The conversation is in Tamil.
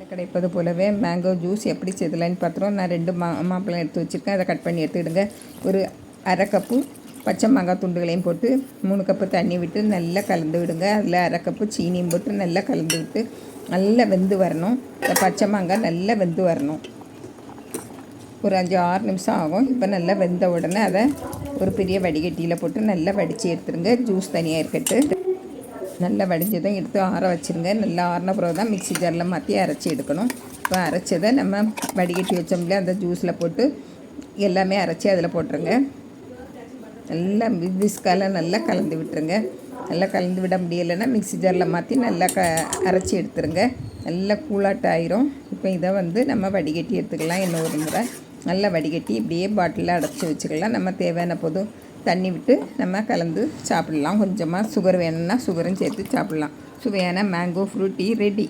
கிடைப்பது போலவே மேங்கோ ஜூஸ் எப்படி செய்யலான்னு பார்த்துருவோம். நான் 2 மாம்பழம் எடுத்து வச்சுருக்கேன். அதை கட் பண்ணி எடுத்துக்கிடுங்க. ஒரு அரை கப்பு பச்சை மாங்காய் துண்டுகளையும் போட்டு 3 கப்பு தண்ணி விட்டு நல்லா கலந்து விடுங்க. அதில் அரை கப்பு சீனியும் போட்டு நல்லா கலந்து விட்டு நல்லா வெந்து வரணும். இந்த பச்சை மாங்காய் நல்லா வெந்து வரணும். ஒரு 5-6 நிமிஷம் ஆகும். இப்போ நல்லா வெந்த உடனே அதை ஒரு பெரிய வடிகட்டியில் போட்டு நல்லா வடித்து எடுத்துருங்க. ஜூஸ் தனியாக இருக்கட்டு. நல்லா வடிஞ்சதும் எடுத்து ஆற வச்சுருங்க. நல்லா ஆறின பிறகு தான் மிக்ஸி ஜாரில் மாற்றி அரைச்சி எடுக்கணும். இப்போ அரைச்சதை நம்ம வடிகட்டி வச்சோம்ல அந்த ஜூஸில் போட்டு எல்லாமே அரைச்சி அதில் போட்டுருங்க. நல்லா விஸ்கால நல்லா கலந்து விட்டுருங்க. நல்லா கலந்து விட முடியலைன்னா மிக்ஸி ஜாரில் மாற்றி நல்லா அரைச்சி எடுத்துருங்க. நல்லா கூலாட்ட ஆயிரும். இப்போ இதை நம்ம வடிகட்டி எடுத்துக்கலாம். இன்னொரு முறை நல்லா வடிகட்டி இப்படியே பாட்டிலில் அடைச்சி வச்சுக்கலாம். நம்ம தேவையான போது தண்ணி விட்டு நம்ம கலந்து சாப்பிட்லாம். கொஞ்சமாக சுகர் வேணும்னா சுகரும் சேர்த்து சாப்பிட்லாம். சுவையான மேங்கோ ஃப்ரூட்டி ரெடி.